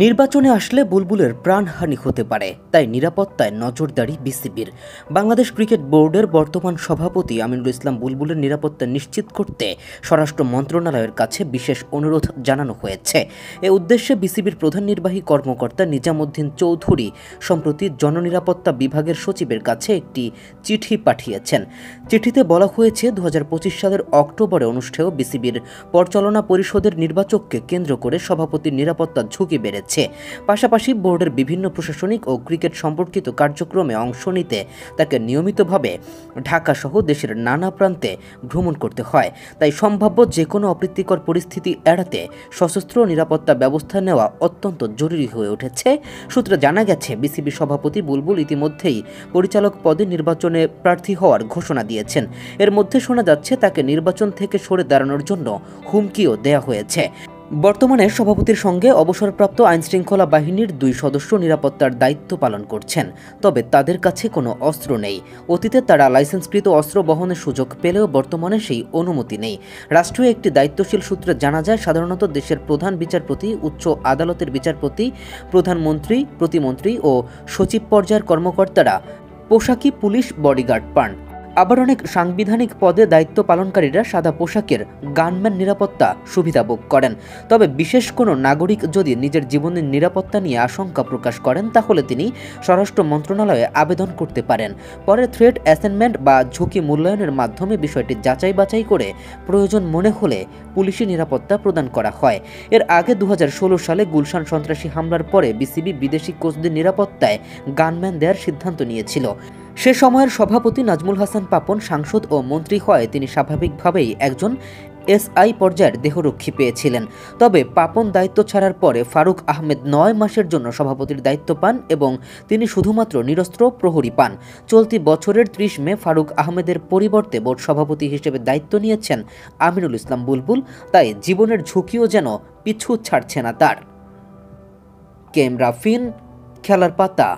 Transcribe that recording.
নির্বাচনে আসলে বুলবুলের প্রাণহানি হতে পারে, তাই নিরাপত্তায় নজরদারি বিসিবির। বাংলাদেশ ক্রিকেট বোর্ডের বর্তমান সভাপতি আমিনুল ইসলাম বুলবুলের নিরাপত্তা নিশ্চিত করতে স্বরাষ্ট্র মন্ত্রণালয়ের কাছে বিশেষ অনুরোধ জানানো হয়েছে। এ উদ্দেশ্যে বিসিবির প্রধান নির্বাহী কর্মকর্তা নিজামুদ্দিন চৌধুরী সম্প্রতি জননিরাপত্তা বিভাগের সচিবের কাছে একটি চিঠি পাঠিয়েছেন। চিঠিতে বলা হয়েছে 2025 সালের অক্টোবরে অনুষ্ঠেয় বিসিবির পরিচালনা পরিষদের নির্বাচককে কেন্দ্র করে সভাপতির নিরাপত্তার ঝুঁকি বেড়েছে। পাশাপাশি বোর্ডের বিভিন্ন প্রশাসনিক ও ক্রিকেট সম্পর্কিত কার্যক্রমে অংশ নিতে তাকে নিয়মিতভাবে ঢাকা সহ দেশের নানা প্রান্তে ভ্রমণ করতে হয়। তাই সম্ভাব্য যে কোনো অপ্রীতিকর পরিস্থিতি এড়াতে সশস্ত্র নিরাপত্তা ব্যবস্থা নেওয়া অত্যন্ত জরুরি হয়ে উঠেছে। সূত্রে জানা গেছে, বিসিবি সভাপতি বুলবুল ইতিমধ্যেই পরিচালক পদে নির্বাচনে প্রার্থী হওয়ার ঘোষণা দিয়েছেন। এর মধ্যে শোনা যাচ্ছে তাকে নির্বাচন থেকে সরে দাঁড়ানোর জন্য হুমকিও দেয়া হয়েছে। বর্তমানে সভাপতির সঙ্গে অবসরপ্রাপ্ত আইনশৃঙ্খলা বাহিনীর 2 সদস্য নিরাপত্তার দায়িত্ব পালন করছেন, তবে তাদের কাছে কোনো অস্ত্র নেই। অতীতে তারা লাইসেন্সকৃত অস্ত্র বহনের সুযোগ পেলেও বর্তমানে সেই অনুমতি নেই। রাষ্ট্রীয় একটি দায়িত্বশীল সূত্রে জানা যায়, সাধারণত দেশের প্রধান বিচারপতি, উচ্চ আদালতের বিচারপতি, প্রধানমন্ত্রী, প্রতিমন্ত্রী ও সচিব পর্যায়ের কর্মকর্তারা পোশাকি পুলিশ বডিগার্ড পান। আবার অনেক সাংবিধানিক পদে দায়িত্ব পালনকারীরা সাদা পোশাকের গানম্যান নিরাপত্তা সুবিধা ভোগ করেন। তবে বিশেষ কোনো নাগরিক যদি নিজের জীবনের নিরাপত্তা নিয়ে আশঙ্কা প্রকাশ করেন, তাহলে তিনি স্বরাষ্ট্র মন্ত্রণালয়ে আবেদন করতে পারেন। পরে থ্রেট অ্যাসেসমেন্ট বা ঝুঁকি মূল্যায়নের মাধ্যমে বিষয়টি যাচাই বাছাই করে প্রয়োজন মনে হলে পুলিশি নিরাপত্তা প্রদান করা হয়। এর আগে 2016 সালে গুলশান সন্ত্রাসী হামলার পরে বিসিবি বিদেশি কোচদের নিরাপত্তায় গানম্যান দেওয়ার সিদ্ধান্ত নিয়েছিল। সে সময়ের সভাপতি নাজমুল হাসান পাপন সাংসদ ও মন্ত্রী হয়ে তিনি স্বাভাবিকভাবেই একজন এসআই পর্যায়ের দেহরক্ষী পেয়েছিলেন। তবে পাপন দায়িত্ব ছাড়ার পরে ফারুক আহমেদ 9 মাসের জন্য সভাপতির দায়িত্ব পান এবং তিনি শুধুমাত্র নিরস্ত্র প্রহরী পান। চলতি বছরের 30 মে ফারুক আহমেদের পরিবর্তে বোর্ড সভাপতি হিসেবে দায়িত্ব নিয়েছেন আমিনুল ইসলাম বুলবুল। তাই জীবনের ঝুঁকিও যেন পিছু ছাড়ছে না তার। ক্যামেরা ফিন, খেলার পাতা।